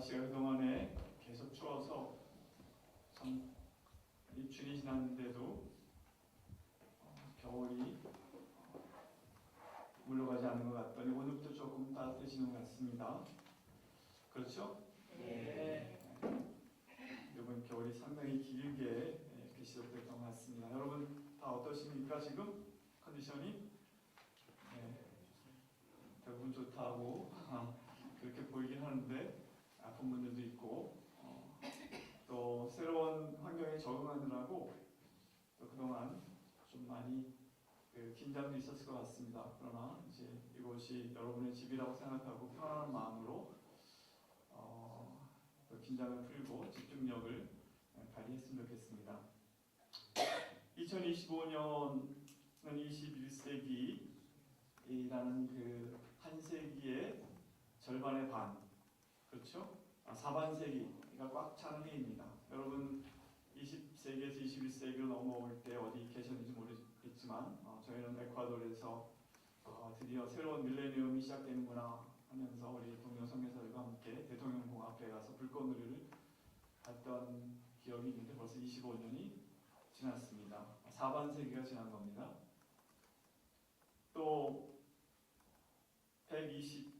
날씨가 그동안에 계속 추워서 참 입춘이 지났는데도 겨울이 물러가지 않는 것 같더니 오늘부터 조금 따뜻해지는 것 같습니다. 그렇죠? 네. 이번 겨울이 상당히 길게 이렇게 시작됐던 것 같습니다. 여러분 다 어떠십니까? 지금 컨디션이? 대부분 좋다고 그렇게 보이긴 하는데 아픈 분들도 있고 또 새로운 환경에 적응하느라고 또 그동안 좀 많이 긴장도 있었을 것 같습니다. 그러나 이제 이곳이 여러분의 집이라고 생각하고 편안한 마음으로 또 긴장을 풀고 집중력을 발휘했으면 좋겠습니다. 2025년은 21세기라는 그 한 세기의 절반의 반, 그렇죠? 4반세기가 꽉 차는 해입니다. 여러분 20세기에서 21세기로 넘어올 때 어디 계셨는지 모르겠지만 저희는 에콰도르에서 드디어 새로운 밀레니엄이 시작되는구나 하면서 우리 동료 선교사들과 함께 대통령궁 앞에 가서 불꽃놀이를 봤던 기억이 있는데 벌써 25년이 지났습니다. 4반세기가 지난 겁니다. 또 120년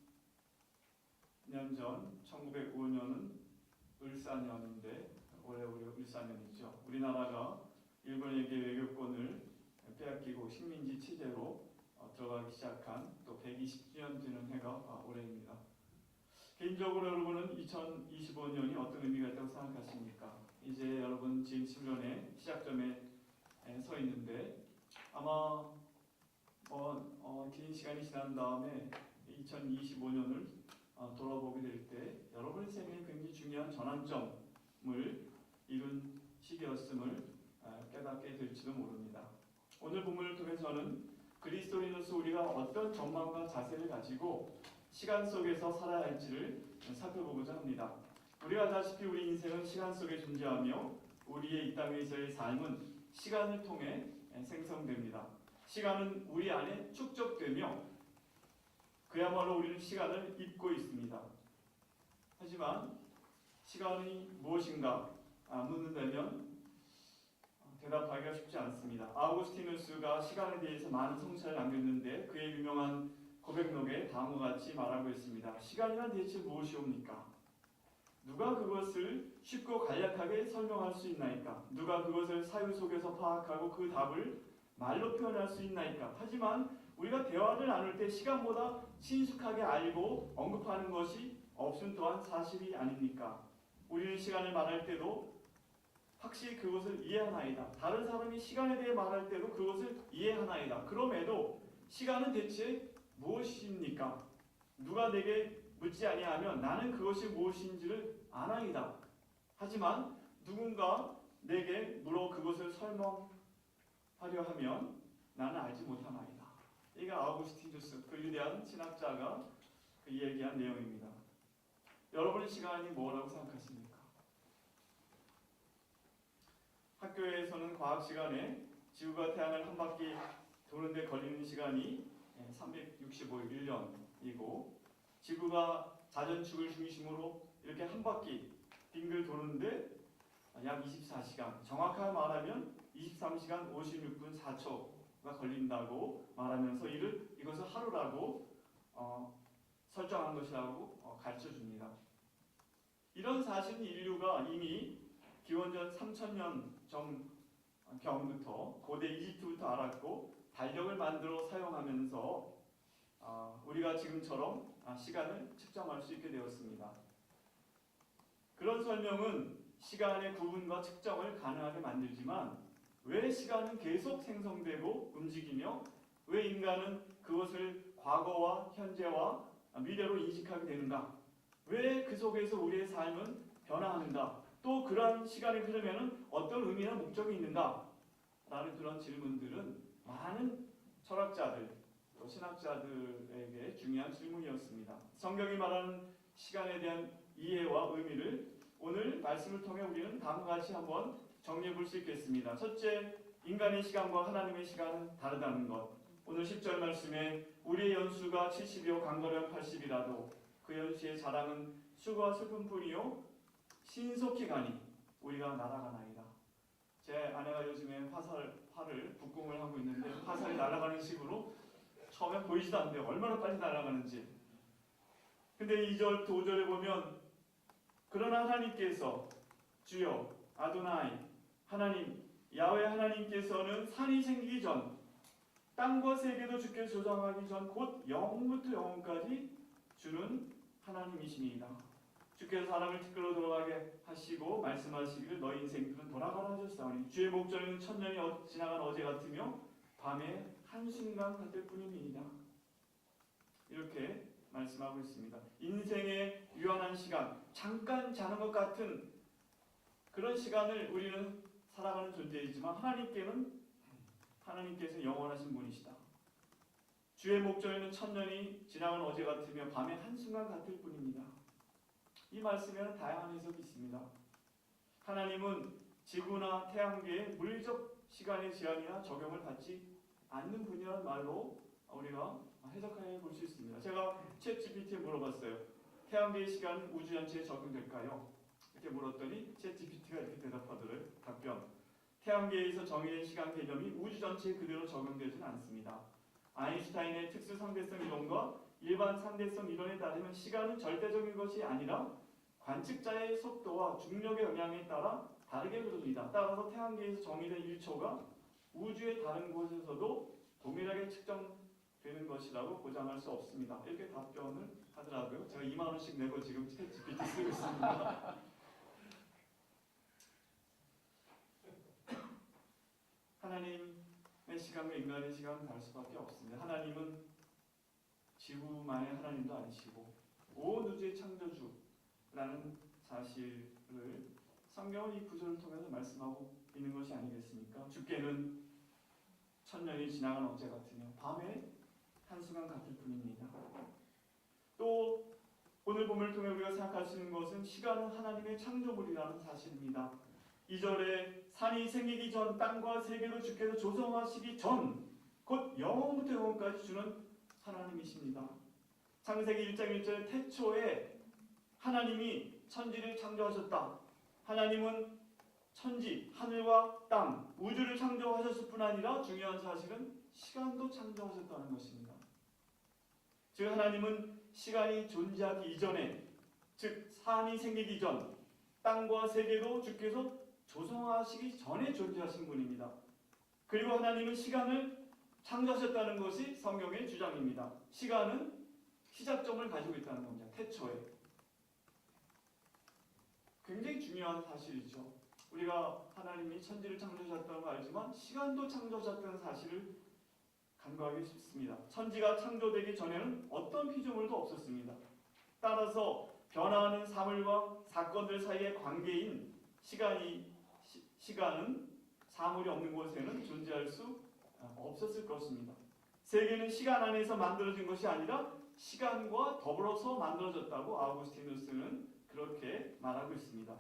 전 1905년은 을사년인데 올해 우리 을사년이죠. 우리나라가 일본에게 외교권을 빼앗기고 식민지 체제로 들어가기 시작한 또 120주년 되는 해가 올해입니다. 개인적으로 여러분은 2025년이 어떤 의미가 있다고 생각하십니까? 이제 여러분 지금 7년의 시작점에 서 있는데 아마 긴 시간이 지난 다음에 2025년을 돌아보게 될 때 여러분의 생애에 굉장히 중요한 전환점을 이룬 시기였음을 깨닫게 될지도 모릅니다. 오늘 본문을 통해서는 그리스도인으로서 우리가 어떤 전망과 자세를 가지고 시간 속에서 살아야 할지를 살펴보고자 합니다. 우리가 알다시피 우리 인생은 시간 속에 존재하며 우리의 이 땅에서의 삶은 시간을 통해 생성됩니다. 시간은 우리 안에 축적되며 그야말로 우리는 시간을 입고 있습니다. 하지만 시간이 무엇인가 묻는다면 대답하기가 쉽지 않습니다. 아우구스티누스가 시간에 대해서 많은 성찰을 남겼는데 그의 유명한 고백록에 다음과 같이 말하고 있습니다. 시간이란 대체 무엇이옵니까? 누가 그것을 쉽고 간략하게 설명할 수 있나이까? 누가 그것을 사유 속에서 파악하고 그 답을 말로 표현할 수 있나이까? 하지만 우리가 대화를 나눌 때 시간보다 친숙하게 알고 언급하는 것이 없음 또한 사실이 아닙니까? 우리는 시간을 말할 때도 확실히 그것을 이해하나이다. 다른 사람이 시간에 대해 말할 때도 그것을 이해하나이다. 그럼에도 시간은 대체 무엇입니까? 누가 내게 묻지 아니하면 나는 그것이 무엇인지를 아나이다. 하지만 누군가 내게 물어 그것을 설명하려 하면 나는 알지 못하나이다. 이게 아우구스티누스, 그 위대한 신학자가 그 얘기한 내용입니다. 여러분의 시간이 뭐라고 생각하십니까? 학교에서는 과학 시간에 지구가 태양을 한 바퀴 도는데 걸리는 시간이 365일 1년이고 지구가 자전축을 중심으로 이렇게 한 바퀴 빙글 도는데 약 24시간, 정확하게 말하면 23시간 56분 4초가 걸린다고 말하면서 이것을 하루라고 설정한 것이라고 가르쳐줍니다. 이런 사실은 인류가 이미 기원전 3000년 전경부터 고대 이집트부터 알았고 달력을 만들어 사용하면서 우리가 지금처럼 시간을 측정할 수 있게 되었습니다. 그런 설명은 시간의 구분과 측정을 가능하게 만들지만 왜 시간은 계속 생성되고 움직이며 왜 인간은 그것을 과거와 현재와 미래로 인식하게 되는가? 왜 그 속에서 우리의 삶은 변화하는가? 또 그러한 시간이 흐르면 어떤 의미나 목적이 있는가? 라는 그런 질문들은 많은 철학자들, 또 신학자들에게 중요한 질문이었습니다. 성경이 말하는 시간에 대한 이해와 의미를 오늘 말씀을 통해 우리는 다음과 같이 한번 정리해 볼 수 있겠습니다. 첫째, 인간의 시간과 하나님의 시간은 다르다는 것. 오늘 10절 말씀에 우리의 연수가 70이요 강건한 80이라도 그 연수의 자랑은 수고와 슬픔뿐이요 신속히 가니 우리가 날아가나이다. 제 아내가 요즘에 화를 북궁을 하고 있는데 화살이 날아가는 식으로 처음에 보이지도 않는데 얼마나 빨리 날아가는지. 근데 2절, 5절에 보면 그러나 하나님께서 주여 아도나이 하나님 야훼 하나님께서는 산이 생기기 전 땅과 세계도 주께 조정하기 전 곧 영부터 영원까지 주는 하나님이시니이다. 주께서 사람을 티끌로 돌아가게 하시고 말씀하시기를 너희 인생들은 돌아가라 하셨사오니 주의 목전에는 천년이 지나간 어제 같으며 밤에 한순간 같을 뿐입니다. 이렇게 말씀하고 있습니다. 인생의 유한한 시간, 잠깐 자는 것 같은 그런 시간을 우리는 살아가는 존재이지만 하나님께서 영원하신 분이시다. 주의 목전에는 천년이 지나간 어제 같으며 밤에 한순간 같을 뿐입니다. 이 말씀에는 다양한 해석이 있습니다. 하나님은 지구나 태양계의 물리적 시간의 제한이나 적용을 받지 않는 분이라는 말로 우리가 해석해 볼 수 있습니다. 제가 챗GPT에 물어봤어요. 태양계의 시간은 우주 전체에 적용될까요? 이렇게 물었더니 챗GPT가 이렇게 대답하더래요. 답변. 태양계에서 정해진 시간 개념이 우주 전체에 그대로 적용되지는 않습니다. 아인슈타인의 특수 상대성 이론과 일반 상대성 이론에 따르면 시간은 절대적인 것이 아니라 관측자의 속도와 중력의 영향에 따라 다르게 흐릅니다. 따라서 태양계에서 정의된 1초가 우주의 다른 곳에서도 동일하게 측정되는 것이라고 보장할 수 없습니다. 이렇게 답변을 하더라고요. 제가 2만 원씩 내고 지금 챗GPT 쓰고 있습니다. 하나님의 시간과 인간의 시간은 다를 수밖에 없습니다. 하나님은 지구만의 하나님도 아니시고 온 우주의 창조주라는 사실을 성경은 이 구절을 통해서 말씀하고 있는 것이 아니겠습니까? 주께는 천년이 지나간 어제 같으며 밤에 한순간 같을 뿐입니다. 또 오늘 본문을 통해 우리가 생각할 수 있는 것은 시간은 하나님의 창조물이라는 사실입니다. 2절에 산이 생기기 전 땅과 세계로 주께서 조성하시기 전 곧 영원부터 영원까지 주는 하나님이십니다. 창세기 1장 1절에 태초에 하나님이 천지를 창조하셨다. 하나님은 천지, 하늘과 땅, 우주를 창조하셨을 뿐 아니라 중요한 사실은 시간도 창조하셨다는 것입니다. 즉 하나님은 시간이 존재하기 이전에, 즉 산이 생기기 전 땅과 세계도 주께서 조성하시기 전에 존재하신 분입니다. 그리고 하나님은 시간을 창조하셨다는 것이 성경의 주장입니다. 시간은 시작점을 가지고 있다는 겁니다. 태초에. 굉장히 중요한 사실이죠. 우리가 하나님이 천지를 창조하셨다는 걸 알지만 시간도 창조하셨다는 사실을 간과하기 쉽습니다. 천지가 창조되기 전에는 어떤 피조물도 없었습니다. 따라서 변화하는 사물과 사건들 사이의 관계인 시간은 사물이 없는 곳에는 존재할 수 없었을 것입니다. 세계는 시간 안에서 만들어진 것이 아니라 시간과 더불어서 만들어졌다고 아우구스티누스는 그렇게 말하고 있습니다.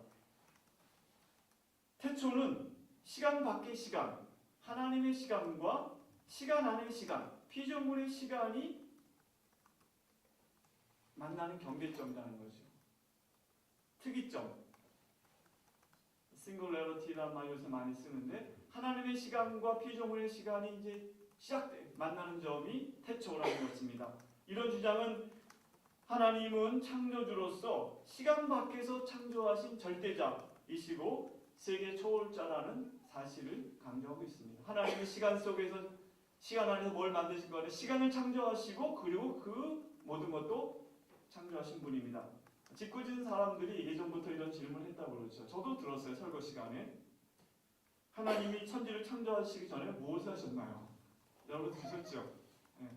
태초는 시간 밖의 시간, 하나님의 시간과 시간 안의 시간, 피조물의 시간이 만나는 경계점이라는 거죠. 특이점, 싱글레러티라는 말 요새 많이 쓰는데 하나님의 시간과 피조물의 시간이 이제 만나는 점이 태초라는 것입니다. 이런 주장은 하나님은 창조주로서 시간 밖에서 창조하신 절대자이시고 세계 초월자라는 사실을 강조하고 있습니다. 하나님은 시간 속에서 시간 안에서 뭘 만드신 거는 시간을 창조하시고 그리고 그 모든 것도 창조하신 분입니다. 짓궂은 사람들이 예전부터 이런 질문을 했다고 그러죠. 저도 들었어요. 설거 시간에. 하나님이 천지를 창조하시기 전에 무엇을 하셨나요? 여러분 들으셨죠? 네.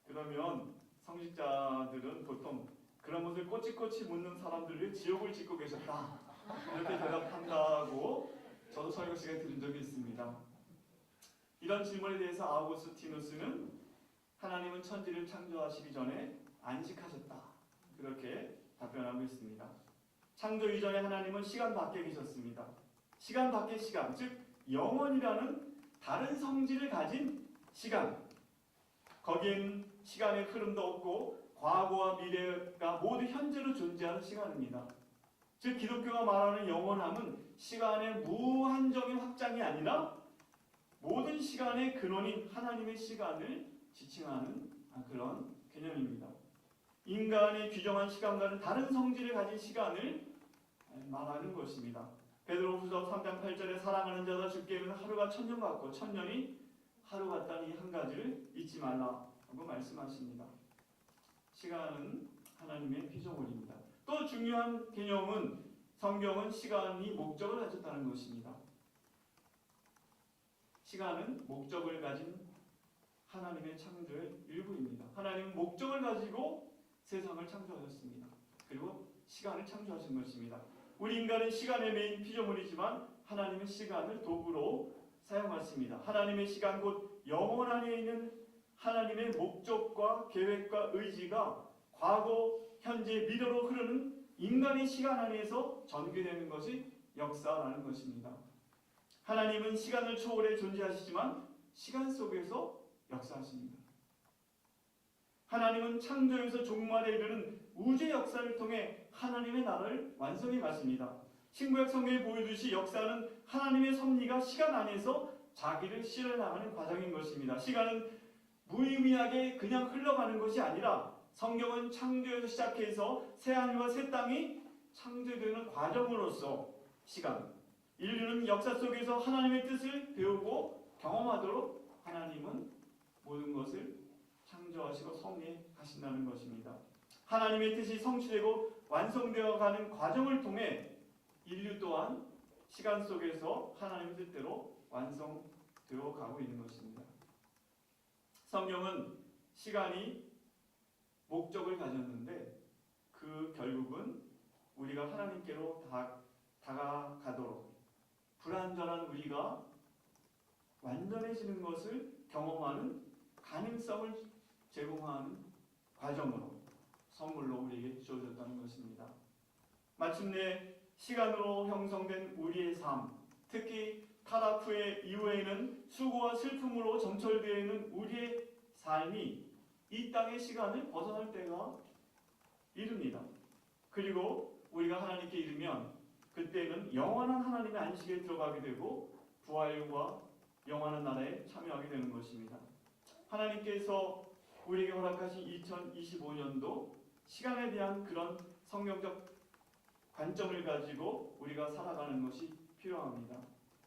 그러면 성직자들은 보통 그런 것을 꼬치꼬치 묻는 사람들을 위해 지옥을 짓고 계셨다. 이렇게 대답한다고 저도 설교 시간에 들은 적이 있습니다. 이런 질문에 대해서 아우구스티누스는 하나님은 천지를 창조하시기 전에 안식하셨다. 그렇게 답변하고 있습니다. 창조 이전에 하나님은 시간 밖에 계셨습니다. 시간 밖의 시간, 즉 영원이라는 다른 성질을 가진 시간. 거기엔 시간의 흐름도 없고 과거와 미래가 모두 현재로 존재하는 시간입니다. 즉 기독교가 말하는 영원함은 시간의 무한정인 확장이 아니라 모든 시간의 근원인 하나님의 시간을 지칭하는 그런 개념입니다. 인간이 규정한 시간과는 다른 성질을 가진 시간을 말하는 것입니다. 베드로후서 3장 8절에 사랑하는 자다 주께는 하루가 천년 같고 천년이 하루 같다는 이 한 가지를 잊지 말라고 말씀하십니다. 시간은 하나님의 피조물입니다. 또 중요한 개념은 성경은 시간이 목적을 가졌다는 것입니다. 시간은 목적을 가진 하나님의 창조의 일부입니다. 하나님은 목적을 가지고 세상을 창조하셨습니다. 그리고 시간을 창조하신 것입니다. 우리 인간은 시간의 메인 피조물이지만 하나님은 시간을 도구로 사용하십니다. 하나님의 시간 곧 영원 안에 있는 하나님의 목적과 계획과 의지가 과거, 현재, 미래로 흐르는 인간의 시간 안에서 전개되는 것이 역사라는 것입니다. 하나님은 시간을 초월해 존재하시지만 시간 속에서 역사하십니다. 하나님은 창조에서 종말에 이르는 우주의 역사를 통해 하나님의 나라를 완성해 가십니다. 신구약 성경에 보여주시 역사는 하나님의 섭리가 시간 안에서 자기를 실현나가는 과정인 것입니다. 시간은 무의미하게 그냥 흘러가는 것이 아니라 성경은 창조에서 시작해서 새하늘과 새 땅이 창조되는 과정으로서 시간, 인류는 역사 속에서 하나님의 뜻을 배우고 경험하도록 하나님은 모든 것을 창조하시고 섭리하신다는 것입니다. 하나님의 뜻이 성취되고 완성되어 가는 과정을 통해 인류 또한 시간 속에서 하나님의 뜻대로 완성되어 가고 있는 것입니다. 성경은 시간이 목적을 가졌는데 그 결국은 우리가 하나님께로 다가가도록 불완전한 우리가 완전해지는 것을 경험하는 가능성을 제공하는 과정으로 선물로 우리에게 주어졌다는 것입니다. 마침내 시간으로 형성된 우리의 삶, 특히 타락 후에 이후에는 수고와 슬픔으로 점철되어 있는 우리의 삶이 이 땅의 시간을 벗어날 때가 이릅니다. 그리고 우리가 하나님께 이르면 그때는 영원한 하나님의 안식에 들어가게 되고 부활과 영원한 나라에 참여하게 되는 것입니다. 하나님께서 우리에게 허락하신 2025년도 시간에 대한 그런 성경적 관점을 가지고 우리가 살아가는 것이 필요합니다.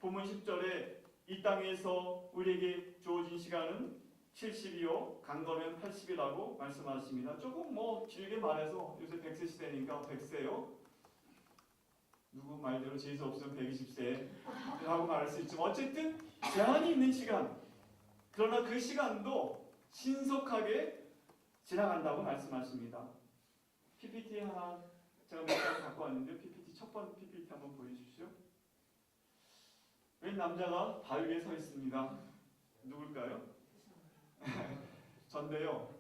본문 10절에 이 땅에서 우리에게 주어진 시간은 70이요 강거면 80이라고 말씀하십니다. 조금 길게 말해서 요새 100세 시대니까 100세요. 누구 말대로 재수 없으면 120세라고 말할 수 있지만 어쨌든 제한이 있는 시간, 그러나 그 시간도 신속하게 지나간다고 말씀하십니다. PPT 하나 제가 몇 장 갖고 왔는데 PPT 첫 번째 PPT 한번 보여주십시오. 웬 남자가 바위 위에 서 있습니다. 누굴까요? 전데요.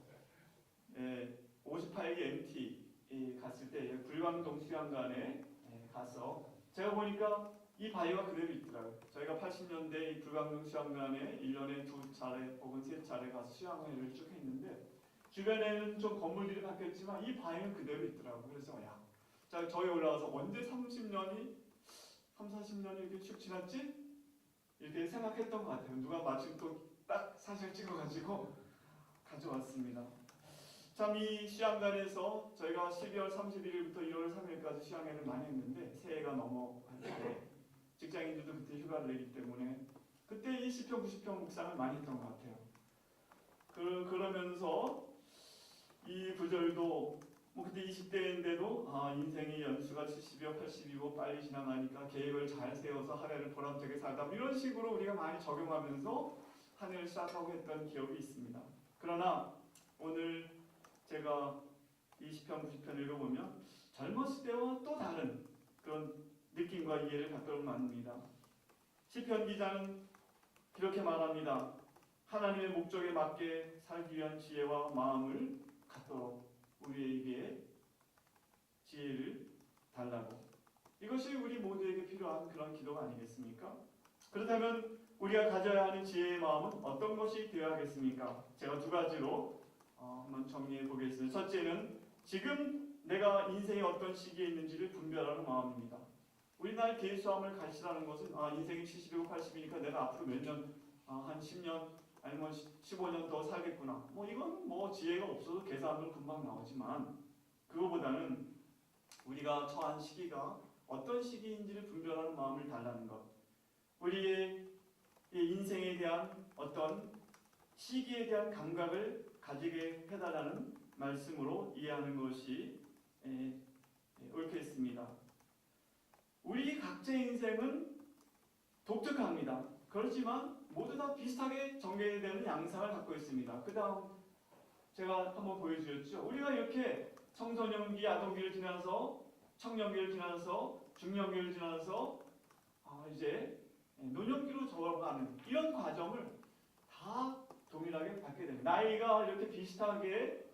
58기 MT 갔을 때 불광동 수양관에 가서 제가 보니까 이 바위가 그대로 있더라고요. 저희가 80년대 이 불광동 수양관에 1년에 2차례 혹은 3차례 가서 수양회를 쭉 했는데 주변에는 좀 건물들이 바뀌었지만 이 바위는 그대로 있더라고요. 그래서 자 저희 올라와서 언제 30년이 40년이 이렇게 쭉 지났지? 이렇게 생각했던 것 같아요. 누가 마침 또 딱 사진을 찍어가지고 가져왔습니다. 참 이 수양관에서 저희가 12월 31일부터 1월 3일까지 수양회를 많이 했는데 새해가 넘어갈 때 직장인들도 그때 휴가를 내기 때문에 그때 이 시편 90편 묵상을 많이 했던 것 같아요. 그러면서 이 구절도 그때 20대인데도 인생의 연수가 70이고 80이고 빨리 지나가니까 계획을 잘 세워서 한 해를 보람차게 살다 이런 식으로 우리가 많이 적용하면서 한 해를 시작하고 했던 기억이 있습니다. 그러나 오늘 제가 이 시편 90편 읽어보면 젊었을 때와 또 다른 그런 느낌과 이해를 갖도록 만듭니다. 시편 기자는 이렇게 말합니다. 하나님의 목적에 맞게 살기 위한 지혜와 마음을 갖도록 우리에게 지혜를 달라고. 이것이 우리 모두에게 필요한 그런 기도가 아니겠습니까? 그렇다면 우리가 가져야 하는 지혜의 마음은 어떤 것이 되어야겠습니까? 제가 두 가지로 한번 정리해 보겠습니다. 첫째는 지금 내가 인생의 어떤 시기에 있는지를 분별하는 마음입니다. 우리나라 계수함을 가시라는 것은 인생이 70이고 80이니까 내가 앞으로 몇 년, 한 10년 아니면 15년 더 살겠구나. 이건 지혜가 없어도 계산은 금방 나오지만 그거보다는 우리가 처한 시기가 어떤 시기인지를 분별하는 마음을 달라는 것. 우리의 인생에 대한 어떤 시기에 대한 감각을 가지게 해달라는 말씀으로 이해하는 것이 옳겠습니다. 우리 각자의 인생은 독특합니다. 그렇지만 모두 다 비슷하게 전개되는 양상을 갖고 있습니다. 그 다음 제가 한번 보여주셨죠. 우리가 이렇게 청소년기, 아동기를 지나서 청년기를 지나서 중년기를 지나서 이제 노년기로 접어가는 이런 과정을 다 동일하게 받게 됩니다. 나이가 이렇게 비슷하게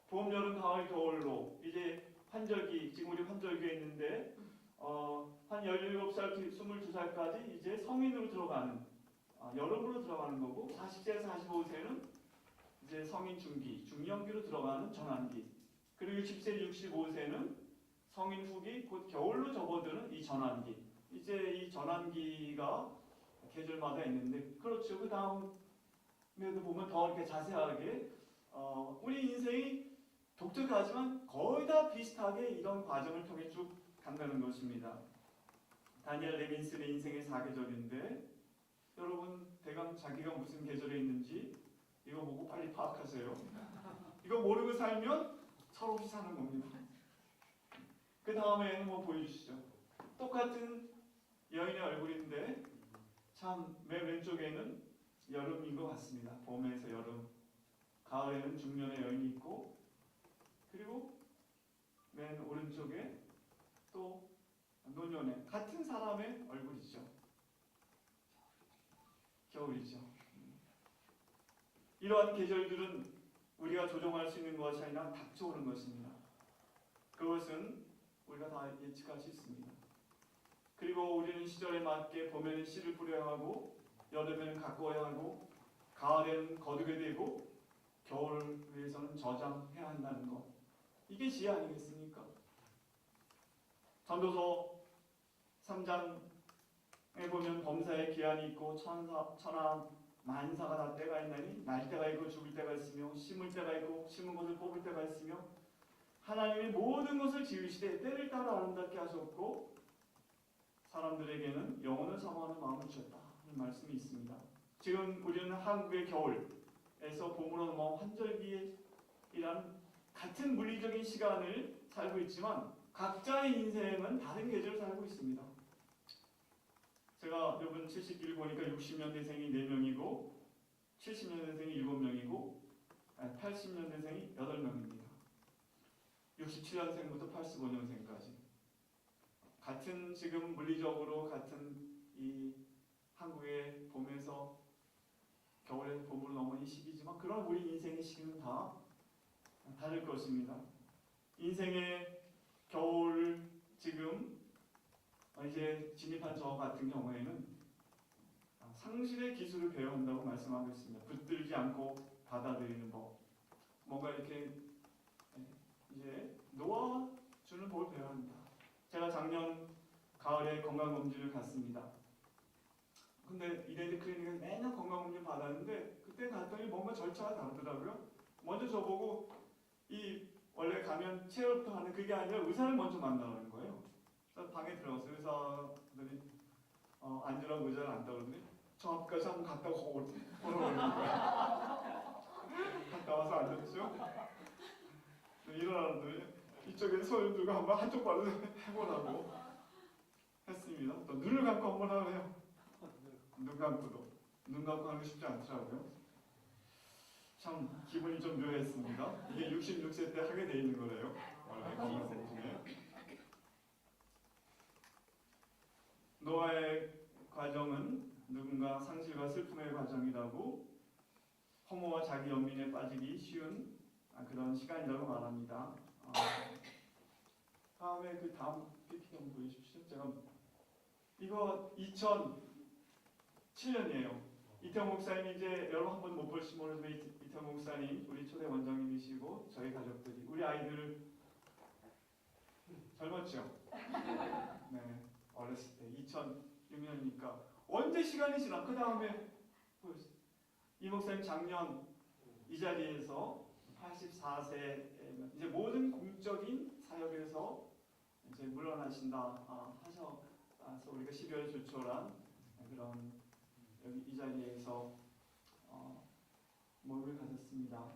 봄, 여름, 가을, 겨울로 이제 환절기, 지금 우리 환절기에 있는데 한 17살, 22살까지 이제 성인으로 들어가는 여름으로 들어가는 거고 40세에서 45세는 이제 성인 중기, 중년기로 들어가는 전환기. 그리고 60세, 65세는 성인 후기, 곧 겨울로 접어드는 이 전환기. 이제 이 전환기가 계절마다 있는데 그렇죠. 그 다음에도 보면 더 이렇게 자세하게 우리 인생이 독특하지만 거의 다 비슷하게 이런 과정을 통해 쭉 간다는 것입니다. 다니엘 레빈슨의 인생의 4계절인데 여러분 대강 자기가 무슨 계절에 있는지 이거 보고 빨리 파악하세요. 이거 모르고 살면 철없이 사는 겁니다. 그 다음에 한번 보여주시죠. 똑같은 여인의 얼굴인데 참 맨 왼쪽에는 여름인 것 같습니다. 봄에서 여름, 가을에는 중년의 여인이 있고 그리고 맨 오른쪽에 또 노년의 같은 사람의 얼굴이죠. 겨울이죠. 이러한 계절들은 우리가 조종할 수 있는 것이 아니라 닥쳐오는 것입니다. 그것은 우리가 다 예측할 수 있습니다. 그리고 우리는 시절에 맞게 봄에는 씨를 뿌려야 하고 여름에는 가꾸어야 하고 가을에는 거두게 되고 겨울을 위해서는 저장해야 한다는 것. 이게 지혜 아니겠습니까? 전도서 3장에 보면 범사의 기한이 있고 천하 만사가 다 때가 있나니 날 때가 있고 죽을 때가 있으며 심을 때가 있고 심은 것을 뽑을 때가 있으며 하나님이 모든 것을 지으시되 때를 따라 아름답게 하셨고 사람들에게는 영혼을 사모하는 마음을 주셨다 하는 말씀이 있습니다. 지금 우리는 한국의 겨울에서 봄으로 넘어온 환절기라는 같은 물리적인 시간을 살고 있지만 각자의 인생은 다른 계절을 살고 있습니다. 제가 이번 70기를 보니까 60년대생이 4명이고 70년대생이 7명이고 80년대생이 8명입니다. 67년생부터 85년생까지 같은 지금 물리적으로 같은 이 한국의 봄에서 겨울에서 봄으로 넘어온 이 시기지만 그런 우리 인생의 시기는 다 다를 것입니다. 인생의 겨울 지금 이제 진입한 저 같은 경우에는 상실의 기술을 배워야 한다고 말씀하고 있습니다. 붙들지 않고 받아들이는 법. 뭔가 이렇게 이제 놓아주는 법을 배워야 합니다. 제가 작년 가을에 건강검진을 갔습니다. 근데 이레드 클리닉에서 매년 건강검진 받았는데 그때 갔더니 뭔가 절차가 다르더라고요. 먼저 저보고 이 원래 가면 체열부터 하는 그게 아니라 의사를 먼저 만나라는 거예요. 그래서 방에 들어가서 의사들이 앉으라고 의자를 앉다 그러더니 저 앞까지 한번 갔다 오라고 그러는 거예요. 갔다 와서 앉았죠. 일어나더니 이쪽에 손을 들고 한번 한쪽 발로 해보라고 했습니다. 또 눈을 감고 한번 하래요. 눈 감고도 눈 감고 하는 게 쉽지 않더라고요. 참 기분이 좀 묘했습니다. 이게 66세 때 하게 돼 있는 거래요. 원래 건강검진에. 노아의 과정은 누군가 상실과 슬픔의 과정이라고 허무와 자기 연민에 빠지기 쉬운 그런 시간이라고 말합니다. 다음에 그 다음 PPT 한번 보여주십시오. 제가 이거 2007년이에요. 이태원 목사님 이제 여러분 한 번 못 볼지 모르지만 이태원 목사님 우리 초대 원장님이시고 저희 가족들이 우리 아이들 젊었죠? 네, 어렸을 때 2006년이니까 언제 시간이 지나 그 다음에 이 목사님 작년 이 자리에서 84세 이제 모든 공적인 사역에서 이제 물러나신다 하셔서 우리가 12월 조촐한 그런 여기 이 자리에서 모임을 가졌습니다.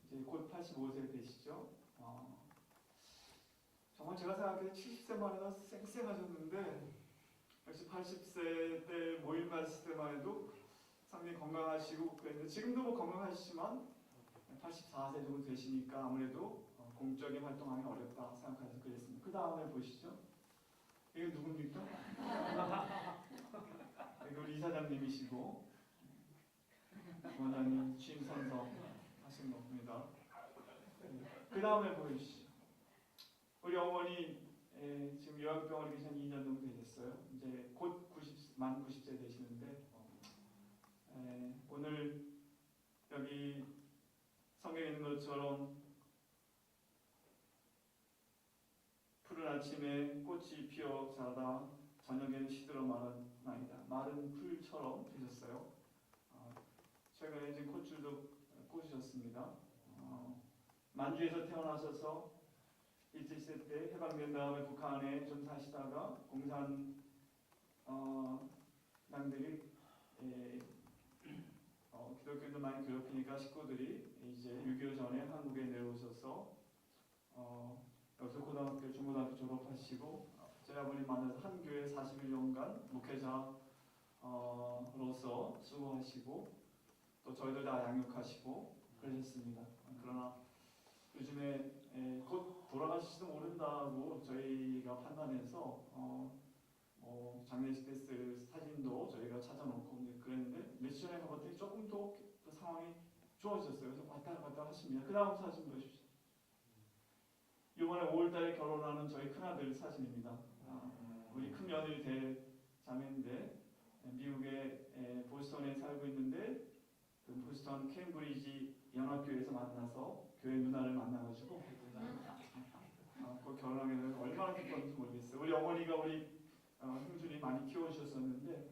이제 곧 85세 되시죠? 정말 제가 생각해도 70세만 해도 쌩쌩하셨는데 역시 80세 때 모임 갔을 때만 해도 상당히 건강하시고 그랬는데 지금도 뭐 건강하시지만 84세 정도 되시니까 아무래도 공적인 활동하기 어렵다 생각해서 그랬습니다. 그 다음에 보시죠. 이게 누굽니까? 이거 우리 이사장님이시고 원장님 취임 선서 하신 겁니다. 그 다음에 보이시죠. 우리 어머니 지금 요양병원에 계신 2년 정도 되셨어요. 이제 곧 만 90세 되시는데 오늘 여기 성경에 있는 것처럼 푸른 아침에 꽃이 피어 자라다 저녁에는 시들어 마르나이다. 마른 풀처럼 되셨어요. 최근에 지금 콧줄도 꽂으셨습니다. 만주에서 태어나셔서 1세 때 해방된 다음에 북한에 좀 사시다가 공산당들이 기독교인들 많이 괴롭히니까 식구들이 이제 6.25 전에 한국에 내려오셔서 여기서 고등학교, 중고등학교 졸업하시고 저희 아버님 만나서 한 교회 41년간 목회자로서 수고하시고 또 저희들 다 양육하시고 그러셨습니다. 그러나 요즘에 곧 돌아가실지도 모른다고 저희가 판단해서 장례식 때 쓸 사진도 저희가 찾아놓고 그랬는데 며칠 전에 가봤더니 조금 더 상황이 좋아졌어요. 그래서 왔다 갔다 하십니다. 그 다음 사진 보십시오. 이번에 5월달에 결혼하는 저희 큰아들 사진입니다. 우리 큰 며느리 대자매인데 미국의 보스턴에 살고 있는데 그 보스턴 케임브리지 연합교회에서 만나서 교회 누나를 만나가지고 그 결혼하게 돼서 얼마나 기뻤는지 모르겠어요. 우리 어머니가 우리 형준이 많이 키워주셨었는데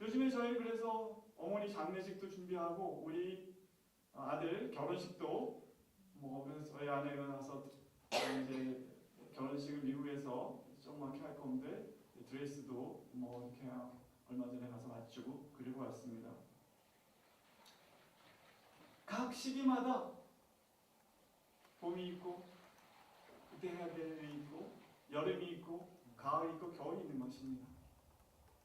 요즘에 저희 그래서 어머니 장례식도 준비하고 우리 아들 결혼식도 그래서 저희 아내가 나서 이제 결혼식을 미국에서 조그맣게 할 건데 드레스도 이렇게 얼마 전에 가서 맞추고 그리고 왔습니다. 각 시기마다 봄이 있고 그때 해야 될 일이 있고 여름이 있고 가을이 있고 겨울이 있는 것입니다.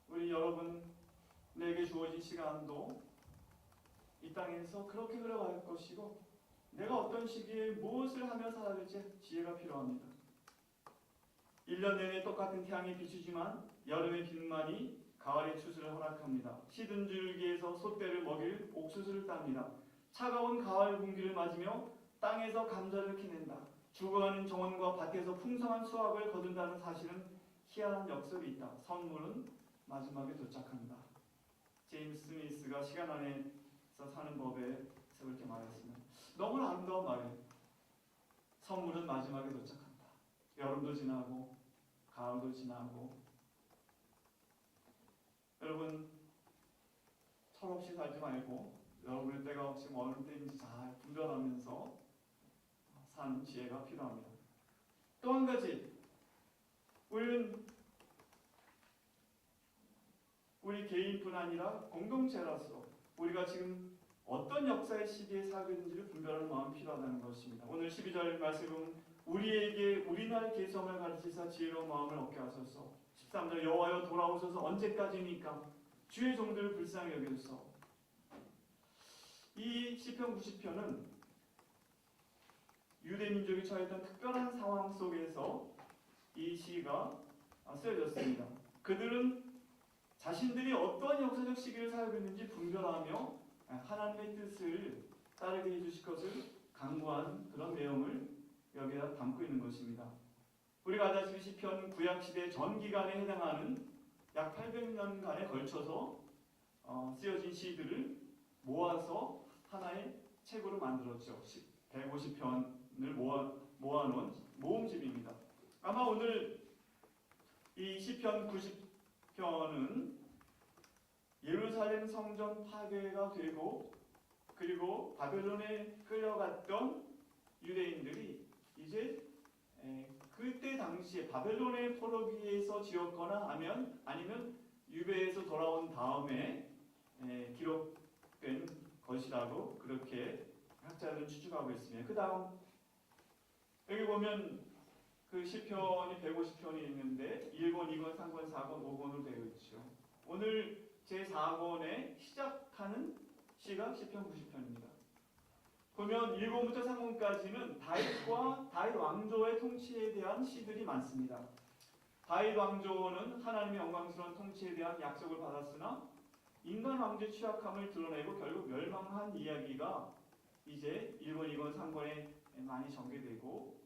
우리 여러분에게 주어진 시간도 이 땅에서 그렇게 흘러갈 것이고 내가 어떤 시기에 무엇을 하며 살아야 될지 지혜가 필요합니다. 1년 내내 똑같은 태양이 비추지만 여름의 빛만이 가을의 추수를 허락합니다. 시든 줄기에서 솥대를 먹일 옥수수를 땁니다. 차가운 가을 공기를 맞으며 땅에서 감자를 캐낸다. 죽어가는 정원과 밭에서 풍성한 수확을 거둔다는 사실은 희한한 역설이 있다. 선물은 마지막에 도착한다. 제임스 스미스가 시간 안에서 사는 법에서 그렇게 말했습니다. 너무나 아름다운 말이에요. 선물은 마지막에 도착한다. 여름도 지나고 가을도 지나고 여러분 철없이 살지 말고 여러분의 때가 지금 어느 때인지 잘 분별하면서 사는 지혜가 필요합니다. 또 한 가지 우리는 우리 개인뿐 아니라 공동체로서 우리가 지금 어떤 역사의 시기에 살고 있는지를 분별하는 마음이 필요하다는 것입니다. 오늘 12절 말씀은 우리에게 우리날 개성을 가르치사 지혜로운 마음을 얻게 하소서. 13절 여호와여 돌아오소서. 언제까지니까 주의 종들을 불쌍히 여겨주소서. 이 시편 90편은 유대 민족이 처했던 특별한 상황 속에서 이 시가 쓰여졌습니다. 그들은 자신들이 어떠한 역사적 시기를 살고 있는지 분별하며 하나님의 뜻을 따르게 해주실 것을 강구한 그런 내용을 여기다 담고 있는 것입니다. 우리가 알다시피 시편 구약시대 전 기간에 해당하는 약 800년간에 걸쳐서 쓰여진 시들을 모아서 하나의 책으로 만들었죠. 150편을 모아놓은 모음집입니다. 아마 오늘 이 시편 90편은 예루살렘 성전 파괴가 되고 그리고 바벨론에 끌려갔던 유대인들이 이제 그때 당시에 바벨론의 포로기에서 지었거나 아니면 유배에서 돌아온 다음에 기록된 것이라고 그렇게 학자들은 추측하고 있습니다. 그 다음 여기 보면 그 시편이 150편이 있는데 1권, 2권, 3권, 4권, 5권으로 되어 있죠. 오늘 제4권에 시작하는 시가 시편 90편입니다. 보면 1권부터 3권까지는 다윗 왕조의 통치에 대한 시들이 많습니다. 다윗 왕조는 하나님의 영광스러운 통치에 대한 약속을 받았으나 인간 왕조의 취약함을 드러내고 결국 멸망한 이야기가 이제 1권, 2권, 3권에 많이 전개되고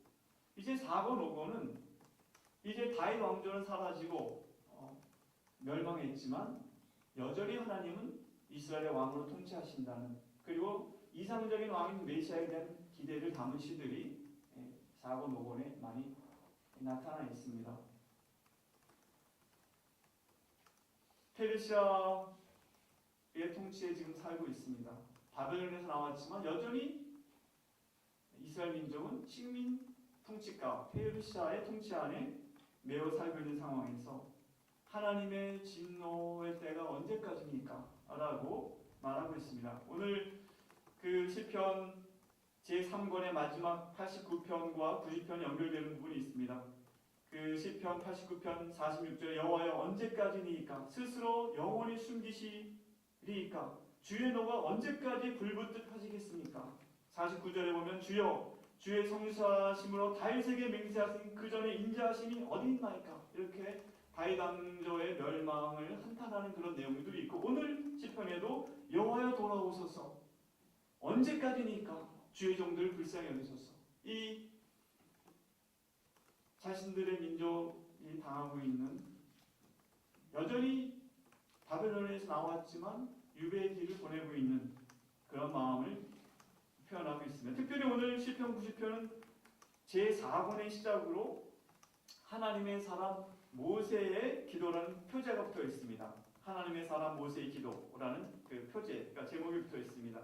이제 4권, 5권은 이제 다윗 왕조는 사라지고 멸망했지만 여전히 하나님은 이스라엘의 왕으로 통치하신다는 그리고 이상적인 왕인 메시아에 대한 기대를 담은 시들이 4권, 5권에 많이 나타나 있습니다. 페르시아의 통치에 지금 살고 있습니다. 바벨론에서 나왔지만 여전히 이스라엘 민족은 식민 통치가 페르시아의 통치 안에 매우 살고 있는 상황에서 하나님의 진노의 때가 언제까지입니까? 라고 말하고 있습니다. 오늘 그 시편 제3권의 마지막 89편과 90편이 연결되는 부분이 있습니다. 그 시편 89편 46절에 여호와여 언제까지니까 스스로 영원히 숨기시리이까 주의 노가 언제까지 불붙듯 하시겠습니까? 49절에 보면 주여 주의 성실하심으로 다윗에게 맹세하신 그 전에 인자하심이 어디 있나이까 이렇게 다윗 왕조의 멸망을 한탄하는 그런 내용들이 있고 오늘 시편에도 여호와여 돌아오소서 언제까지니까 주의 종들을 불쌍히 여기소서 이 자신들의 민족이 당하고 있는 여전히 바벨론에서 나왔지만 유배의 길을 보내고 있는 그런 마음을 표현하고 있습니다. 특별히 오늘 시편 90편은 제4권의 시작으로 하나님의 사람 모세의 기도라는 표제가 붙어 있습니다. 하나님의 사람 모세의 기도라는 그 표제가 제목이 붙어 있습니다.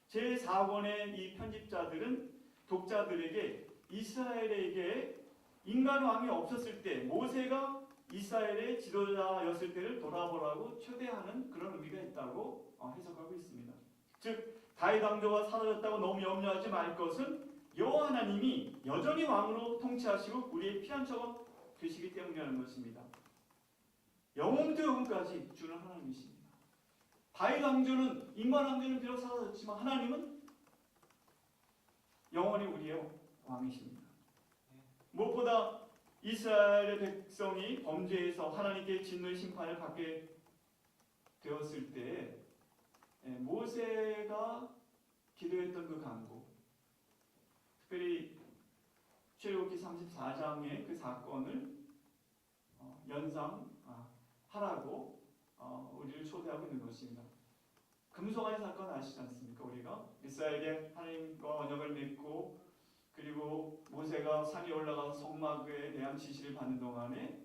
제4권의 이 편집자들은 독자들에게 이스라엘에게 인간 왕이 없었을 때 모세가 이스라엘의 지도자였을 때를 돌아보라고 초대하는 그런 의미가 있다고 해석하고 있습니다. 즉 다윗 왕조가 사라졌다고 너무 염려하지 말 것은 여호와 하나님이 여전히 왕으로 통치하시고 우리의 피난처가 되시기 때문이라는 것입니다. 영원부터 영원까지 주는 하나님이십니다. 다윗 왕조는 인간 왕조는 비록 사라졌지만 하나님은 영원히 우리의 왕이십니다. 무엇보다 이스라엘의 백성이 범죄해서 하나님께 진노의 심판을 받게 되었을 때 모세가 기도했던 그 간구 특별히 출애굽기 34장의 그 사건을 연상하라고 우리를 초대하고 있는 것입니다. 금송아지 사건 아시지 않습니까? 우리가 이스라엘의 하나님과 언약을 맺고 그리고 모세가 산에 올라가서 성막에 대한 지시를 받는 동안에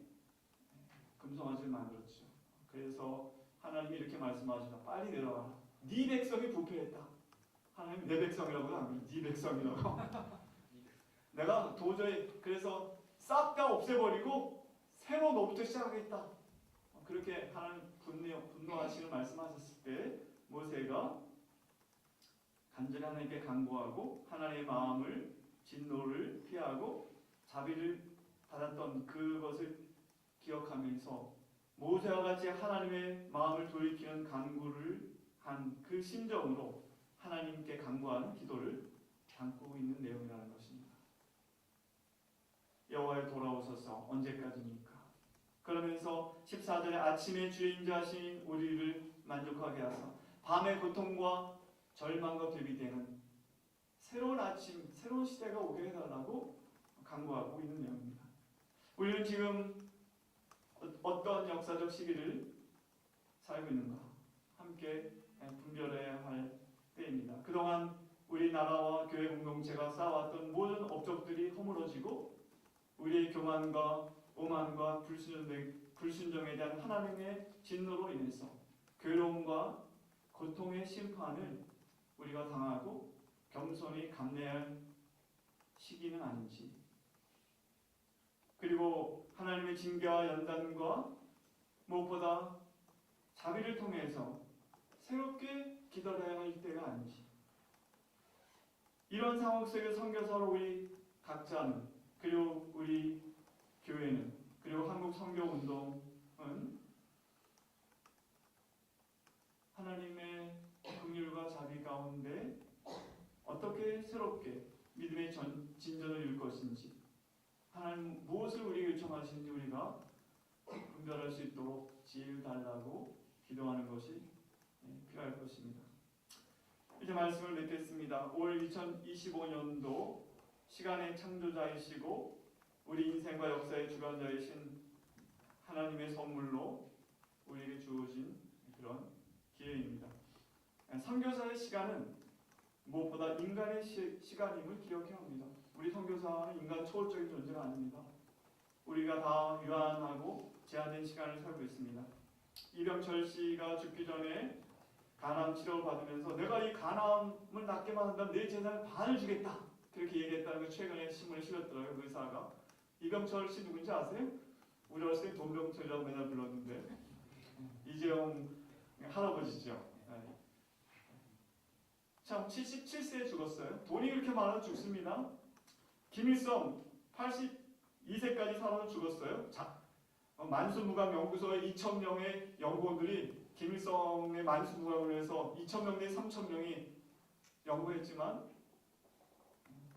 금송아지를 만들었죠. 그래서 하나님이 이렇게 말씀하시다. 빨리 내려와라. 네 백성이 부패했다. 하나님 내 백성이라고는 안 그래요. 네 백성이라고. 내가 도저히 그래서 싹 다 없애버리고 새로 너부터 시작하겠다. 그렇게 하나님 분노하시는 말씀하셨을 때 모세가 간절히 하나님께 간구하고 하나님의 마음을 진노를 피하고 자비를 받았던 그것을 기억하면서 모세와 같이 하나님의 마음을 돌이키는 간구를 한 그 심정으로 하나님께 간구하는 기도를 담고 있는 내용이라는 것입니다. 여호와여 돌아오소서 언제까지입니까? 그러면서 14절에 아침에 주의 인자하신 우리를 만족하게 하사 밤의 고통과 절망과 대비되는 새로운 아침, 새로운 시대가 오게 해달라고 간구하고 있는 내용입니다. 우리는 지금 어떤 역사적 시기를 살고 있는가? 함께 분별해야 할 때입니다. 그동안 우리나라와 교회 공동체가 쌓아왔던 모든 업적들이 허물어지고 우리의 교만과 오만과 불순종에 대한 하나님의 진노로 인해서 괴로움과 고통의 심판을 우리가 당하고 겸손히 감내할 시기는 아닌지, 그리고 하나님의 징계와 연단과 무엇보다 자비를 통해서 새롭게 기다려야 할 때가 아닌지, 이런 상황 속에 선교사로 우리 각자는, 그리고 우리 교회는, 그리고 한국 선교운동은 하나님의 긍휼과 자비 가운데 어떻게 새롭게 믿음의 진전을 이룰 것인지, 하나님 무엇을 우리에게 요청하시는지 우리가 분별할 수 있도록 지혜를 달라고 기도하는 것이 필요할 것입니다. 이제 말씀을 맺겠습니다. 올 2025년도 시간의 창조자이시고 우리 인생과 역사의 주관자이신 하나님의 선물로 우리에게 주어진 그런 기회입니다. 선교사의 시간은 무엇보다 인간의 시간임을 기억해야 합니다. 우리 선교사는 인간 초월적인 존재가 아닙니다. 우리가 다 유한하고 제한된 시간을 살고 있습니다. 이병철 씨가 죽기 전에 간암 치료를 받으면서 내가 이 간암을 낫게만 한다면 내 재산의 반을 주겠다, 그렇게 얘기했다는 걸 최근에 신문에 실렸더라고요. 그 의사가. 이병철 씨 누군지 아세요? 우리 어렸을 때 돈병철이라고 맨날 불렀는데 이재용 할아버지죠. 참 77세에 죽었어요. 돈이 그렇게 많아서 죽습니다. 김일성 82세까지 살아서 죽었어요. 만수무강 연구소의 2,000명의 연구원들이 김일성의 만수무강을 해서 2,000명 내 3,000명이 연구했지만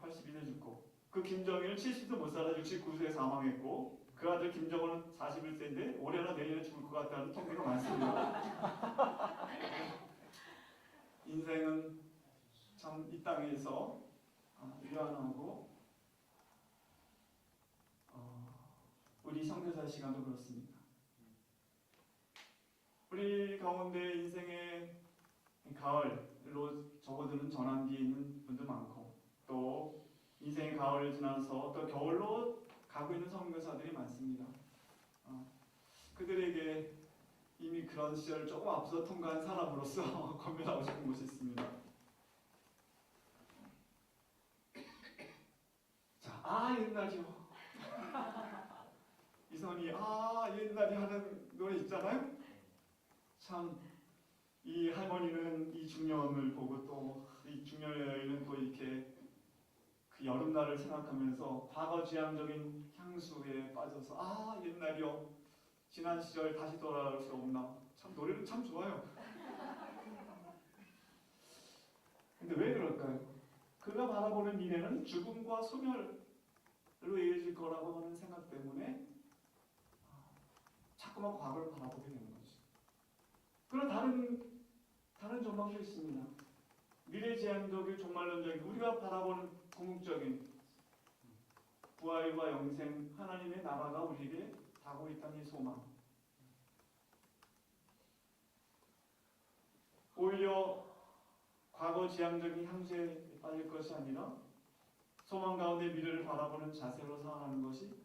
82세 죽고, 그 김정일은 70도 못 살아 69세에 사망했고, 그 아들 김정은은 41세인데 올해나 내년에 죽을 것 같다는 통계가 많습니다. 인생은 참 이 땅에서 유한하고 우리 선교사 시간도 그렇습니다. 우리 가운데 인생의 가을로 접어드는 전환기에 있는 분도 많고, 또 인생의 가을을 지나서 또 겨울로 가고 있는 선교사들이 많습니다. 그들에게 이미 그런 시절을 조금 앞서 통과한 사람으로서 권면하고 싶은 것이 있습니다. 자, 옛날이요. 이선희, 옛날에 하는 노래 있잖아요. 참 이 할머니는 이 중년을 보고 또 이 중년 여인은 또 이렇게 그 여름날을 생각하면서 과거 지향적인 향수에 빠져서 옛날이요. 지난 시절 다시 돌아갈 수 없나. 참 노래는 참 좋아요. 근데 왜 그럴까요? 그가 바라보는 미래는 죽음과 소멸로 이어질 거라고 하는 생각 때문에 자꾸만 과거를 바라보게 되는 거죠. 그런 다른 전망도 있습니다. 미래지향적인 종말론적인 우리가 바라보는 궁극적인 부활과 영생, 하나님의 나라가 우리에게 다가오고 있다는 이 소망. 오히려 과거 지향적인 향수에 빠질 것이 아니라 소망 가운데 미래를 바라보는 자세로 살아가는 것이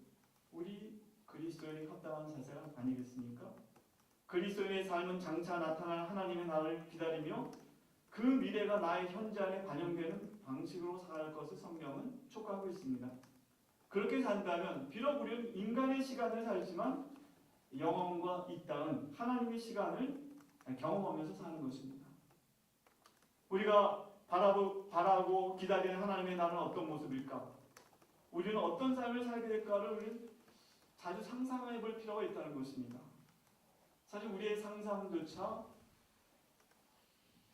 우리 그리스도인의 합당한 자세가 아니겠습니까? 그리스도인의 삶은 장차 나타날 하나님의 나라를 기다리며 그 미래가 나의 현재 안에 반영되는 방식으로 살아갈 것을 성경은 촉구하고 있습니다. 그렇게 산다면 비록 우리는 인간의 시간을 살지만 영혼과 이 땅은 하나님의 시간을 경험하면서 사는 것입니다. 우리가 바라고 기다리는 하나님의 나라는 어떤 모습일까? 우리는 어떤 삶을 살게 될까를 우리는 자주 상상해 볼 필요가 있다는 것입니다. 사실 우리의 상상조차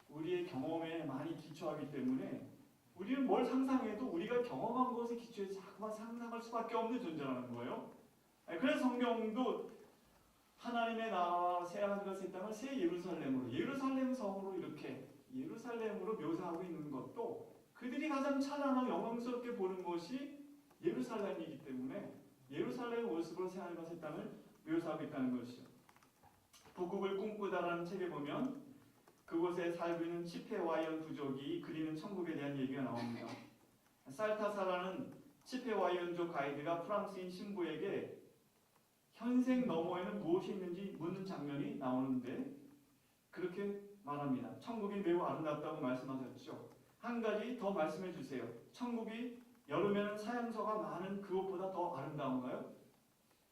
우리의 경험에 많이 기초하기 때문에 우리는 뭘 상상해도 우리가 경험한 것에 기초해서 자꾸만 상상할 수밖에 없는 존재라는 거예요. 그래서 성경도 하나님의 나라와 새 하늘과 새 땅을 새 예루살렘으로, 예루살렘 성으로 이렇게 예루살렘으로 묘사하고 있는 것도 그들이 가장 찬란하고 영광스럽게 보는 것이 예루살렘이기 때문에 예루살렘의 모습으로 새 하늘과 새 땅을 묘사하고 있다는 것이죠. 북극을 꿈꾸다라는 책에 보면 그곳에 살고 있는 치페와이언 부족이 그리는 천국에 대한 얘기가 나옵니다. 살타사라는 치페와이언족 가이드가 프랑스인 신부에게 현생 너머에는 무엇이 있는지 묻는 장면이 나오는데 그렇게 말합니다. 천국이 매우 아름답다고 말씀하셨죠. 한 가지 더 말씀해 주세요. 천국이 여름에는 사양서가 많은 그것보다 더 아름다운가요?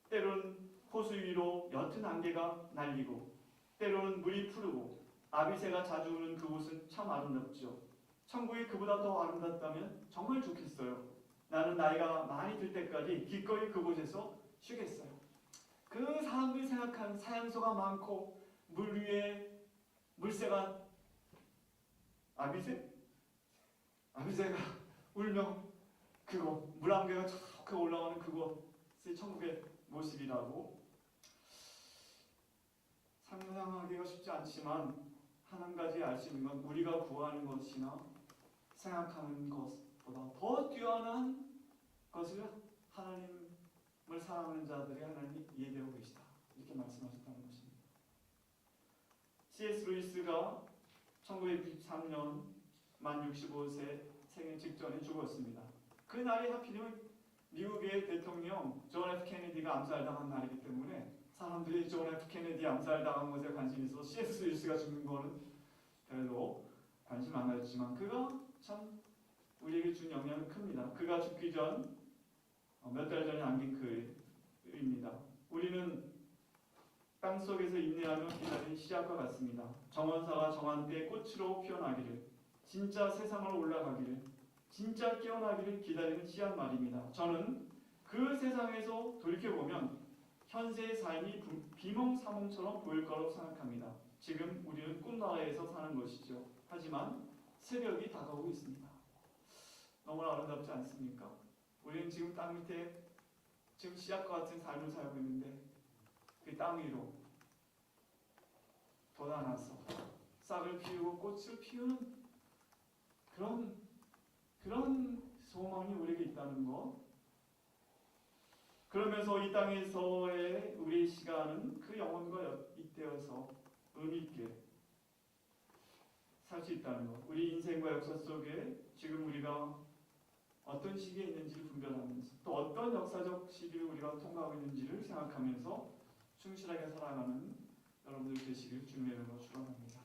때로는 호수 위로 옅은 안개가 날리고 때로는 물이 푸르고 아비새가 자주 우는 그곳은 참 아름답죠. 천국이 그보다 더 아름답다면 정말 좋겠어요. 나는 나이가 많이 들 때까지 기꺼이 그곳에서 쉬겠어요. 그 사람들이 생각하는 사양소가 많고 물 위에 물새가 아비새? 아비새가 울며 그곳 물안개가 쫙 올라오는 그곳이 천국의 모습이라고 상상하기가 쉽지 않지만 한 가지 알 수 있는 건 우리가 구하는 것이나 생각하는 것보다 더 뛰어난 것을 하나님을 사랑하는 자들이 하나님이 이해되고 계시다. 이렇게 말씀하셨다는 것입니다. C.S. 루이스가 1993년 만 65세 생일 직전에 죽었습니다. 그날이 하필이면 미국의 대통령 존 F 케네디가 암살당한 날이기 때문에 사람들이 존 F 케네디 암살당한 것에 관심이 있어서 C.S. 루이스가 죽는 거는 별로 관심 안 가졌지만 그가 참 우리에게 준 영향은 큽니다. 그가 죽기 전 몇 달 전에 남긴 글입니다. 우리는 땅속에서 인내하며 기다린 씨앗과 같습니다. 정원사가 정한 때에 꽃으로 피어나기를, 진짜 세상으로 올라가기를, 진짜 깨어나기를 기다리는 씨앗 말입니다. 저는 그 세상에서 돌이켜보면 현세의 삶이 비몽사몽처럼 보일 거라고 생각합니다. 지금 우리는 꿈나라에서 사는 것이죠. 하지만 새벽이 다가오고 있습니다. 너무나 아름답지 않습니까? 우리는 지금 땅 밑에 지금 씨앗과 같은 삶을 살고 있는데 그 땅 위로 돋아나서 싹을 피우고 꽃을 피우는 그런 소망이 우리에게 있다는 것. 그러면서 이 땅에서의 우리의 시간은 그 영혼과 잇대어서 의미 있게 살 수 있다는 것. 우리 인생과 역사 속에 지금 우리가 어떤 시기에 있는지를 분별하면서 또 어떤 역사적 시기를 우리가 통과하고 있는지를 생각하면서 충실하게 살아가는 여러분들 되시길 주님의 이름으로 축원합니다.